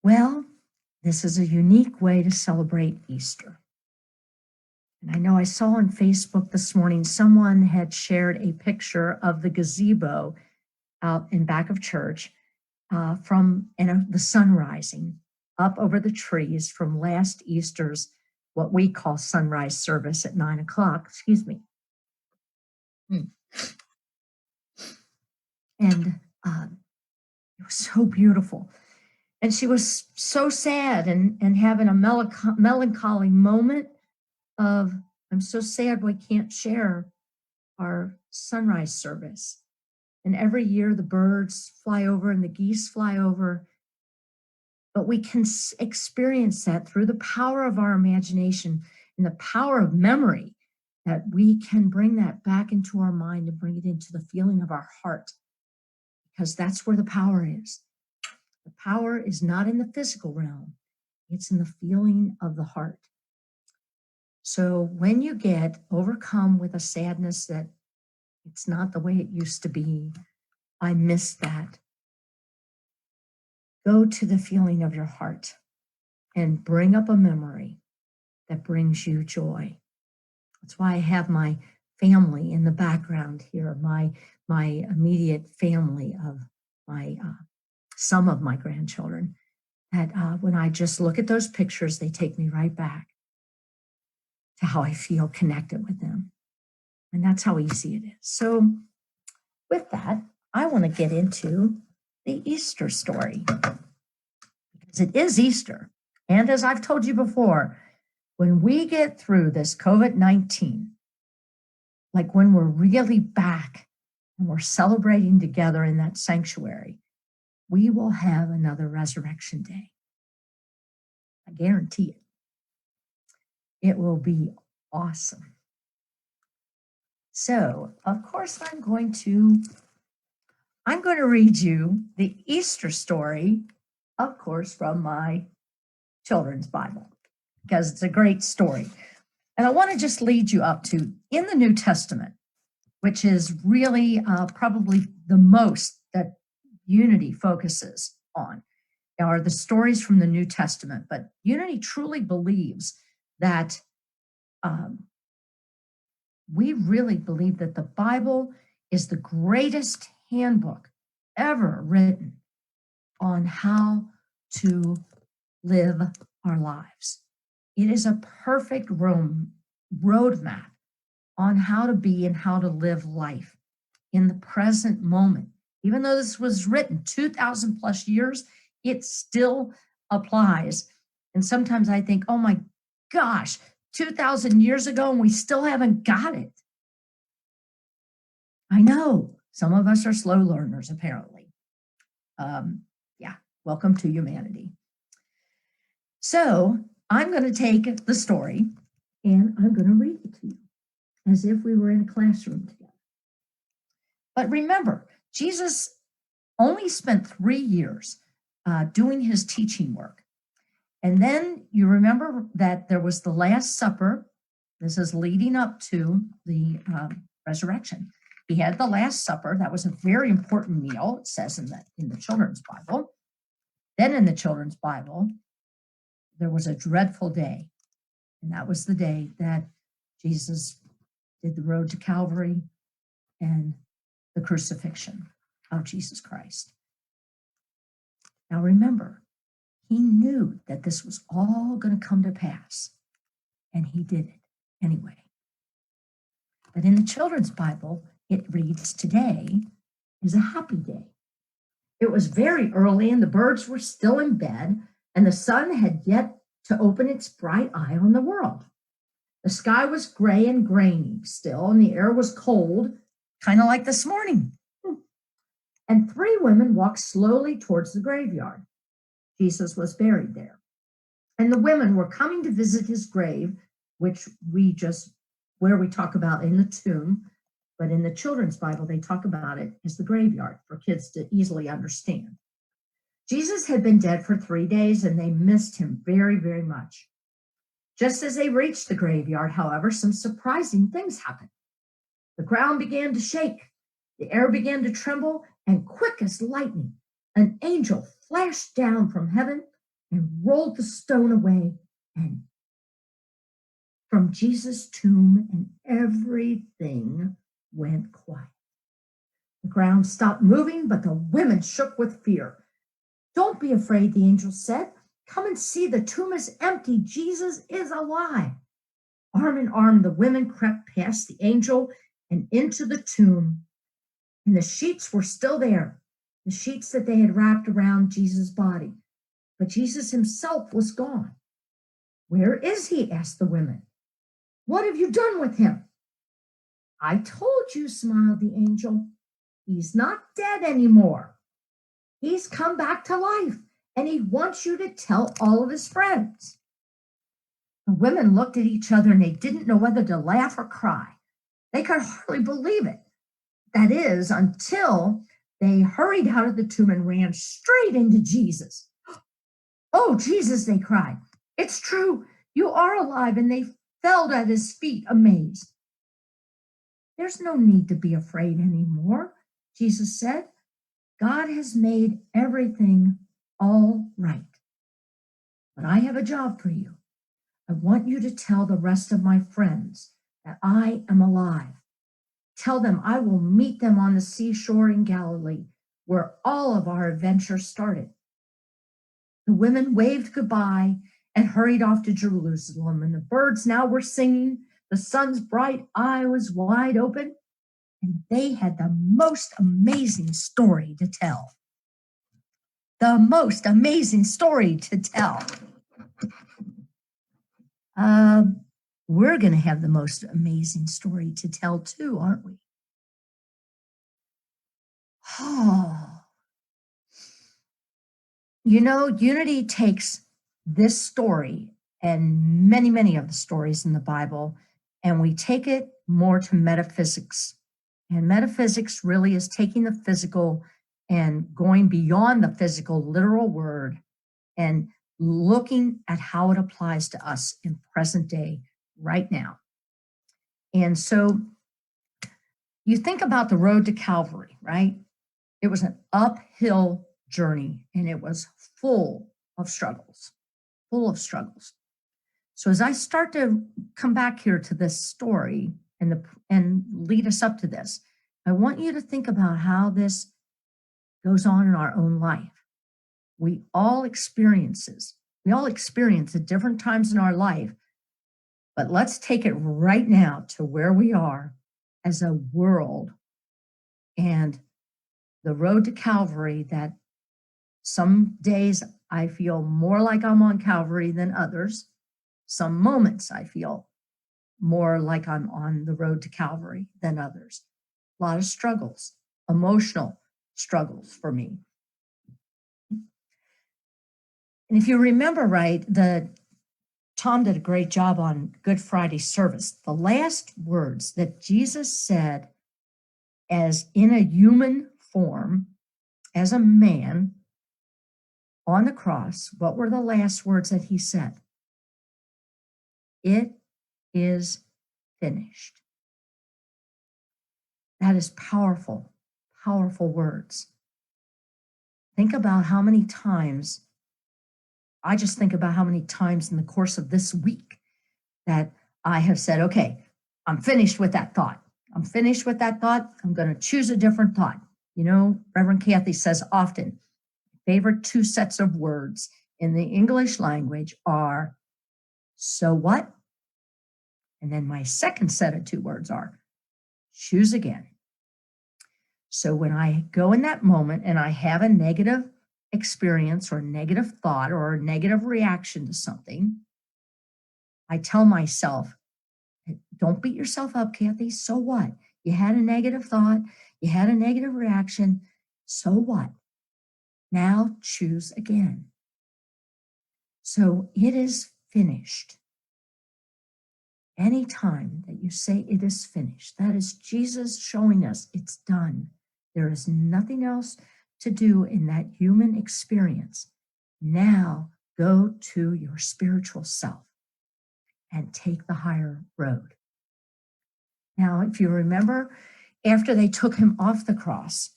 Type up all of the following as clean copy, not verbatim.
Well, this is a unique way to celebrate Easter. And I know I saw on Facebook this morning someone had shared a picture of the gazebo out in back of church the sun rising up over the trees from last Easter's what we call sunrise service at 9 o'clock. Excuse me. Mm. And it was so beautiful. And she was so sad and having a melancholy moment of, I'm so sad we can't share our sunrise service. And every year the birds fly over and the geese fly over. But we can experience that through the power of our imagination and the power of memory, that we can bring that back into our mind and bring it into the feeling of our heart, because that's where the power is. The power is not in the physical realm. It's in the feeling of the heart. So when you get overcome with a sadness that it's not the way it used to be, I miss that, go to the feeling of your heart and bring up a memory that brings you joy. That's why I have my family in the background here, my immediate family of my some of my grandchildren, that when I just look at those pictures, they take me right back to how I feel connected with them. And that's how easy it is. So with that, I want to get into the Easter story, because it is Easter. And as I've told you before, when we get through this COVID-19, like when we're really back and we're celebrating together in that sanctuary, we will have another resurrection day. I guarantee it. It will be awesome. So, of course, I'm going to read you the Easter story, of course, from my children's Bible, because it's a great story. And I want to just lead you up to, in the New Testament, which is really probably the most that Unity focuses on, are the stories from the New Testament. But Unity truly believes that we really believe that the Bible is the greatest handbook ever written on how to live our lives. It is a perfect roadmap on how to be and how to live life in the present moment. Even though this was written 2,000 plus years, it still applies. And sometimes I think, oh my gosh, 2,000 years ago and we still haven't got it. I know some of us are slow learners, apparently. Welcome to humanity. So I'm going to take the story and I'm going to read it to you as if we were in a classroom together. But remember, Jesus only spent 3 years doing his teaching work. And then you remember that there was the Last Supper. This is leading up to the resurrection. He had the Last Supper. That was a very important meal, it says in the children's Bible. Then in the children's Bible, there was a dreadful day. And that was the day that Jesus did the road to Calvary and the crucifixion of Jesus Christ. Now remember, he knew that this was all going to come to pass, and he did it anyway. But in the children's Bible, it reads, today is a happy day. It was very early, and the birds were still in bed, and the sun had yet to open its bright eye on the world. The sky was gray and grainy still, and the air was cold, kind of like this morning. And 3 women walked slowly towards the graveyard. Jesus was buried there. And the women were coming to visit his grave, which where we talk about in the tomb, but in the children's Bible, they talk about it as the graveyard for kids to easily understand. Jesus had been dead for 3 days, and they missed him very, very much. Just as they reached the graveyard, however, some surprising things happened. The ground began to shake, the air began to tremble, and quick as lightning, an angel flashed down from heaven and rolled the stone away, and from Jesus' tomb, and everything went quiet. The ground stopped moving, but the women shook with fear. "Don't be afraid," the angel said. "Come and see, the tomb is empty. Jesus is alive." Arm in arm, the women crept past the angel and into the tomb. And the sheets were still there, the sheets that they had wrapped around Jesus' body. But Jesus himself was gone. "Where is he?" asked the women. "What have you done with him?" "I told you," smiled the angel. "He's not dead anymore. He's come back to life, and he wants you to tell all of his friends." The women looked at each other and they didn't know whether to laugh or cry. They could hardly believe it. That is, until they hurried out of the tomb and ran straight into Jesus. "Oh, Jesus," they cried, "it's true. You are alive." And they fell at his feet amazed. "There's no need to be afraid anymore," Jesus said. "God has made everything all right. But I have a job for you. I want you to tell the rest of my friends that I am alive. Tell them I will meet them on the seashore in Galilee, where all of our adventure started." The women waved goodbye and hurried off to Jerusalem, and the birds now were singing. The sun's bright eye was wide open, and they had the most amazing story to tell. The most amazing story to tell. We're going to have the most amazing story to tell too, aren't we? Oh, you know, Unity takes this story and many, many of the stories in the Bible, and we take it more to metaphysics. And metaphysics really is taking the physical and going beyond the physical, literal word, and looking at how it applies to us in present day, right now. And so you think about the road to Calvary, right? It was an uphill journey, and it was full of struggles, full of struggles. So as I start to come back here to this story and lead us up to this, I want you to think about how this goes on in our own life. We all experience at different times in our life, but let's take it right now to where we are as a world and the road to Calvary, that some days I feel more like I'm on Calvary than others. Some moments I feel more like I'm on the road to Calvary than others. A lot of struggles, emotional struggles for me. And if you remember right, Tom did a great job on Good Friday service. The last words that Jesus said as in a human form, as a man on the cross, what were the last words that he said? "It is finished." That is powerful, powerful words. Think about how many times, I just think about how many times in the course of this week that I have said, okay, I'm finished with that thought. I'm finished with that thought. I'm going to choose a different thought. You know, Reverend Kathy says often, favorite two sets of words in the English language are, "So what?" And then my second set of two words are, "choose again." So when I go in that moment and I have a negative experience or a negative thought or a negative reaction to something, I tell myself, don't beat yourself up, Kathy. So what? You had a negative thought, you had a negative reaction. So what? Now choose again. So it is finished. Anytime that you say it is finished, that is Jesus showing us it's done. There is nothing else to do in that human experience. Now go to your spiritual self and take the higher road. Now, if you remember, after they took him off the cross,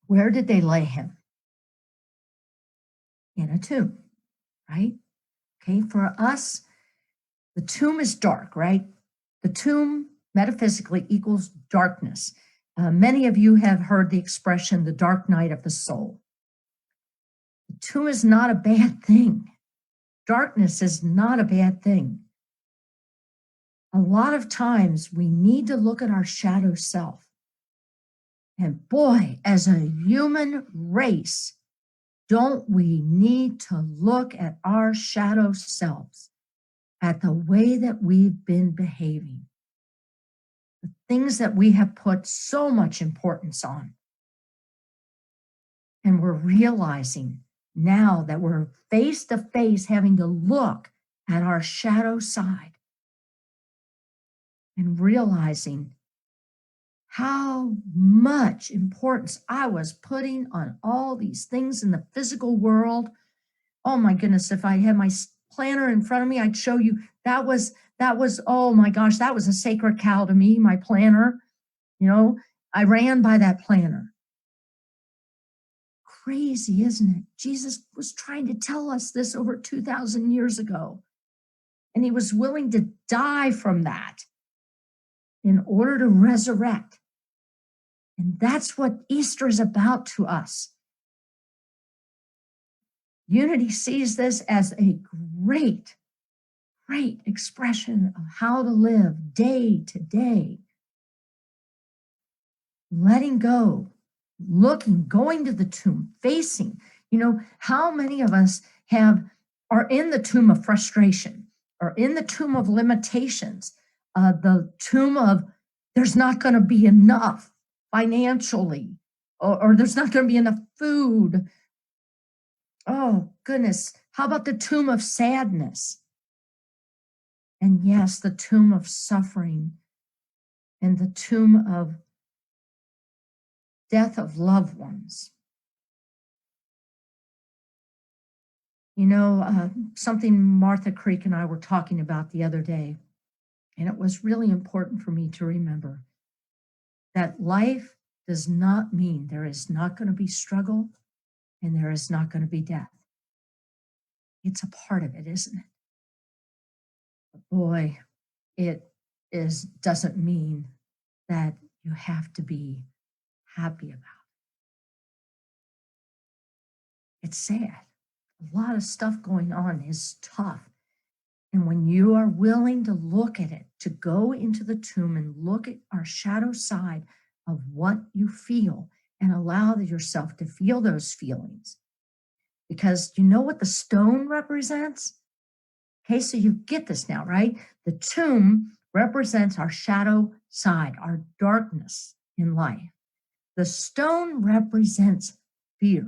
where did they lay him? In a tomb. right? Okay, for us, the tomb is dark, right? The tomb metaphysically equals darkness. Many of you have heard the expression, the dark night of the soul. The tomb is not a bad thing. Darkness is not a bad thing. A lot of times we need to look at our shadow self. And boy, as a human race, don't we need to look at our shadow selves, at the way that we've been behaving, the things that we have put so much importance on. And we're realizing now that we're face to face having to look at our shadow side and realizing how much importance I was putting on all these things in the physical world. Oh my goodness, if I had my planner in front of me, I'd show you that was, oh my gosh, that was a sacred cow to me, my planner. You know, I ran by that planner. Crazy, isn't it? Jesus was trying to tell us this over 2,000 years ago. And he was willing to die from that in order to resurrect. And that's what Easter is about to us. Unity sees this as a great expression of how to live day to day. Letting go, looking, going to the tomb, facing. You know, how many of us are in the tomb of frustration, or in the tomb of limitations, the tomb of there's not going to be enough financially, or there's not going to be enough food. Oh, goodness. How about the tomb of sadness? And yes, the tomb of suffering and the tomb of death of loved ones. You know, something Martha Creek and I were talking about the other day, and it was really important for me to remember that life does not mean there is not going to be struggle and there is not going to be death. It's a part of it, isn't it? But boy, it doesn't mean that you have to be happy about it. It's sad. A lot of stuff going on is tough. And when you are willing to look at it, to go into the tomb and look at our shadow side of what you feel and allow yourself to feel those feelings. Because you know what the stone represents? Okay, so you get this now, right? The tomb represents our shadow side, our darkness in life. The stone represents fear.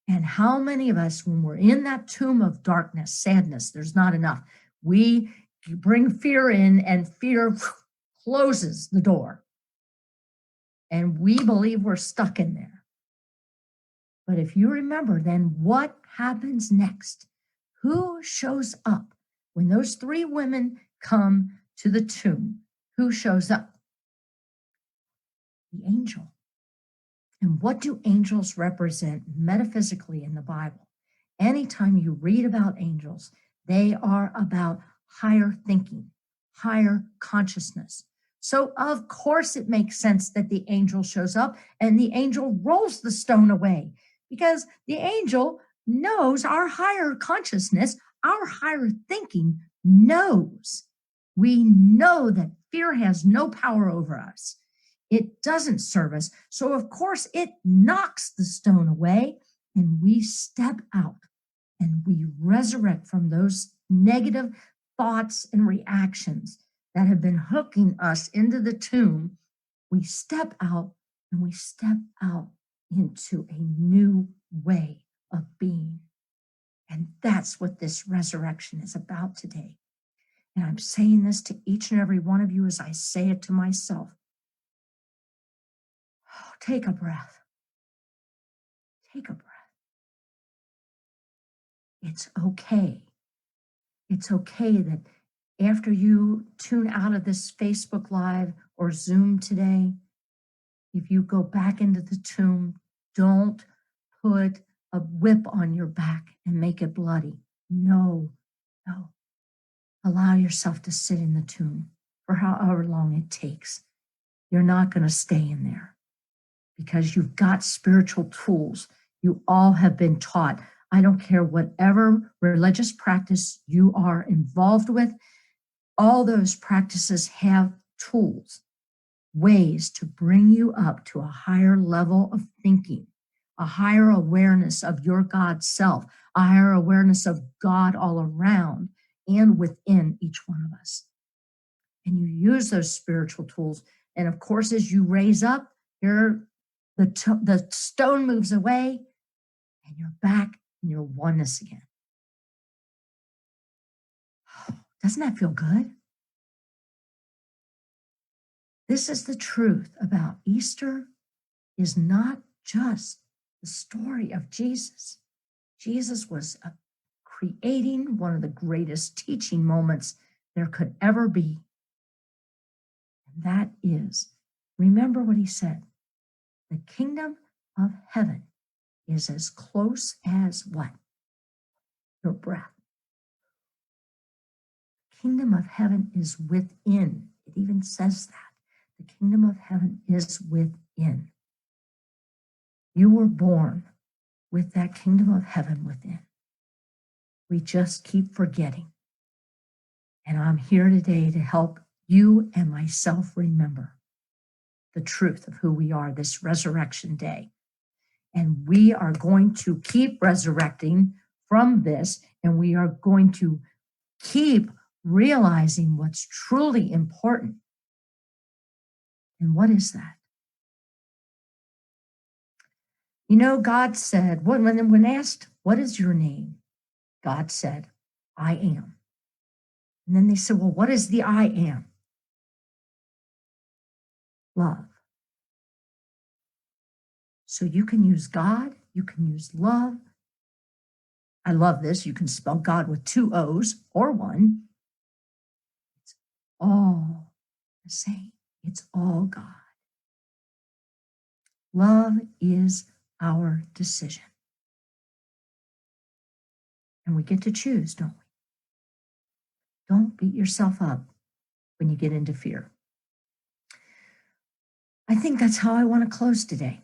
And how many of us, when we're in that tomb of darkness, sadness, there's not enough, we bring fear in, and fear closes the door. And we believe we're stuck in there. But if you remember, then what happens next? Who shows up when those three women come to the tomb? Who shows up? The angel. And what do angels represent metaphysically in the Bible? Anytime you read about angels, they are about higher thinking, higher consciousness. So of course it makes sense that the angel shows up and the angel rolls the stone away, because the angel knows our higher consciousness, our higher thinking knows. We know that fear has no power over us. It doesn't serve us. So of course it knocks the stone away, and we step out and we resurrect from those negative thoughts and reactions that have been hooking us into the tomb. We step out, and we step out into a new way of being. And that's what this resurrection is about today. And I'm saying this to each and every one of you as I say it to myself. Take a breath. Take a breath. It's okay. It's okay that after you tune out of this Facebook Live or Zoom today, if you go back into the tomb, don't put a whip on your back and make it bloody. No, no. Allow yourself to sit in the tomb for however long it takes. You're not going to stay in there because you've got spiritual tools. You all have been taught. I don't care whatever religious practice you are involved with, all those practices have tools, ways to bring you up to a higher level of thinking, a higher awareness of your God self, a higher awareness of God all around and within each one of us. And you use those spiritual tools. And of course, as you raise up, the stone moves away and you're back in your oneness again. Doesn't that feel good? This is the truth about Easter is not just the story of Jesus. Jesus was creating one of the greatest teaching moments there could ever be. And that is, remember what he said, the kingdom of heaven is as close as what? Your breath. The kingdom of heaven is within. It even says that. The kingdom of heaven is within. You were born with that kingdom of heaven within. We just keep forgetting. And I'm here today to help you and myself remember the truth of who we are this resurrection day. And we are going to keep resurrecting from this, and we are going to keep realizing what's truly important. And what is that? You know, God said, when asked, what is your name? God said, I am. And then they said, well, what is the I am? Love. So you can use God, you can use love. I love this. You can spell God with 2 O's or 1. It's all the same. It's all God. Love is our decision. And we get to choose, don't we? Don't beat yourself up when you get into fear. I think that's how I want to close today.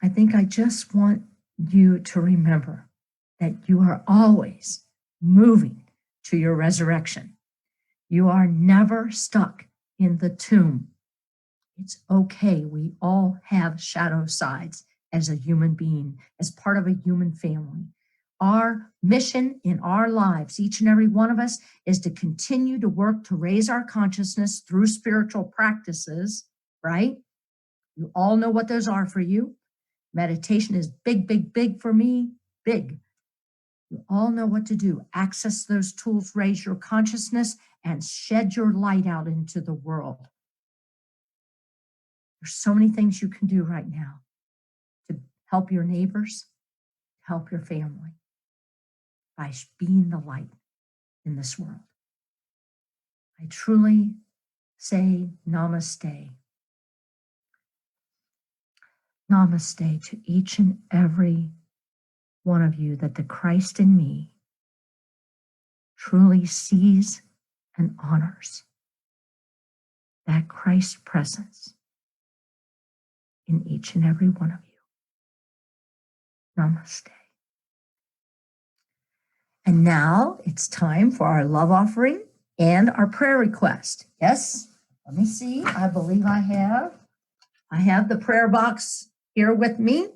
I think I just want you to remember that you are always moving to your resurrection. You are never stuck in the tomb. It's okay. We all have shadow sides as a human being, as part of a human family. Our mission in our lives, each and every one of us, is to continue to work to raise our consciousness through spiritual practices, right? You all know what those are for you. Meditation is big, big, big for me, big. You all know what to do. Access those tools, raise your consciousness, and shed your light out into the world. There's so many things you can do right now to help your neighbors, help your family by being the light in this world. I truly say namaste. Namaste to each and every one of you, that the Christ in me truly sees and honors that Christ presence in each and every one of you. Namaste. And now it's time for our love offering and our prayer request. Yes, let me see. I believe I have the prayer box here with me.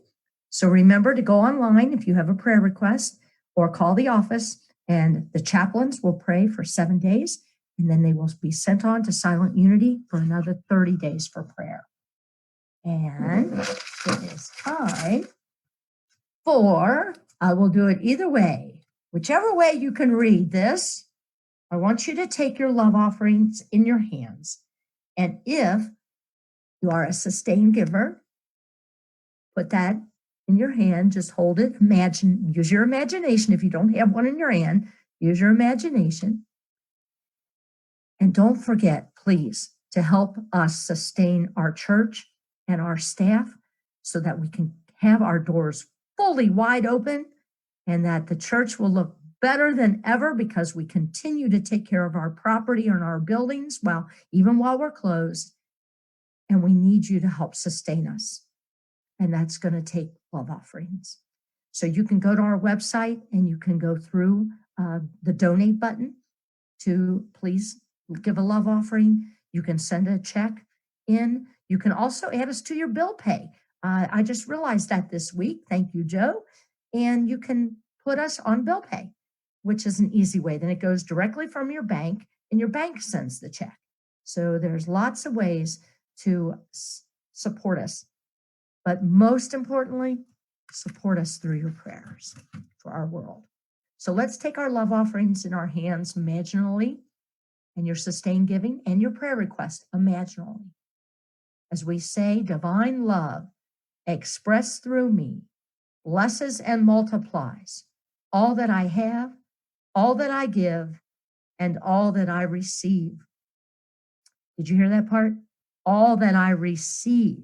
So remember to go online if you have a prayer request, or call the office, and the chaplains will pray for 7 days, and then they will be sent on to Silent Unity for another 30 days for prayer. And it is time for, I will do it either way. Whichever way you can read this, I want you to take your love offerings in your hands. And if you are a sustained giver, put that in your hand, just hold it, imagine, use your imagination. If you don't have one in your hand, use your imagination. And don't forget, please, to help us sustain our church and our staff so that we can have our doors fully wide open, and that the church will look better than ever because we continue to take care of our property and our buildings even while we're closed. And we need you to help sustain us. And that's going to take love offerings. So you can go to our website and you can go through the donate button to please give a love offering. You can send a check in. You can also add us to your bill pay. I just realized that this week. Thank you, Joe. And you can put us on bill pay, which is an easy way. Then it goes directly from your bank and your bank sends the check. So there's lots of ways to support us. But most importantly, support us through your prayers for our world. So let's take our love offerings in our hands imaginally, and your sustained giving and your prayer request imaginally. As we say, divine love expressed through me blesses and multiplies all that I have, all that I give, and all that I receive. Did you hear that part? All that I receive.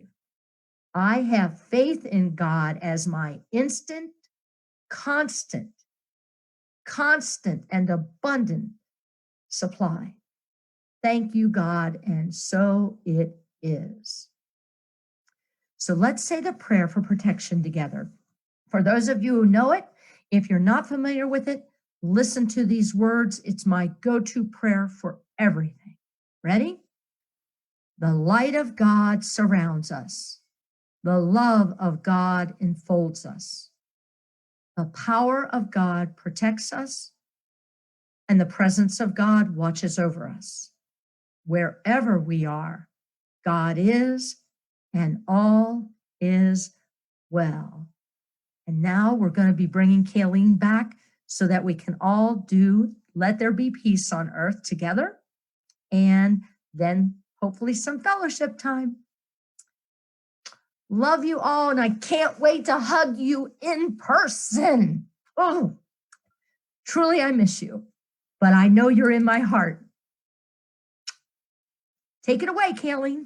I have faith in God as my instant, constant, and abundant supply. Thank you, God, and so it is. So let's say the prayer for protection together. For those of you who know it, if you're not familiar with it, listen to these words. It's my go-to prayer for everything. Ready? The light of God surrounds us. The love of God enfolds us. The power of God protects us, and the presence of God watches over us. Wherever we are, God is, and all is well. And now we're going to be bringing Kayleen back so that we can all do Let There Be Peace on Earth together, and then hopefully some fellowship time. Love you all, and I can't wait to hug you in person. Oh, truly I miss you, but I know you're in my heart. Take it away, Kayleen.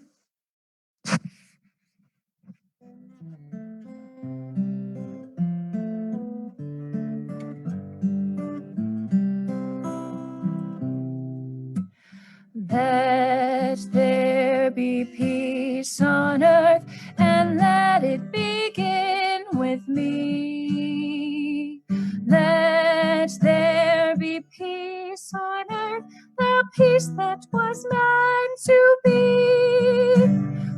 Let there be peace on earth, and let it begin with me. Let there be peace on earth, the peace that was meant to be.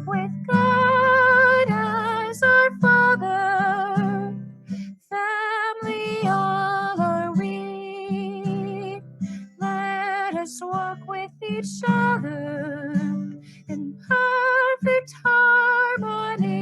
With God as our Father, family all are we. Let us walk with each other in perfect harmony.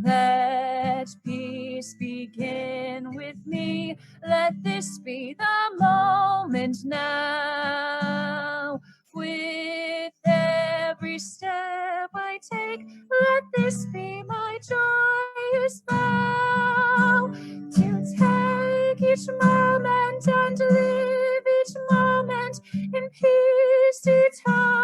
Let peace begin with me. Let this be the moment now. With every step I take, let this be my joyous vow. To take each moment and live each moment in peace eternal.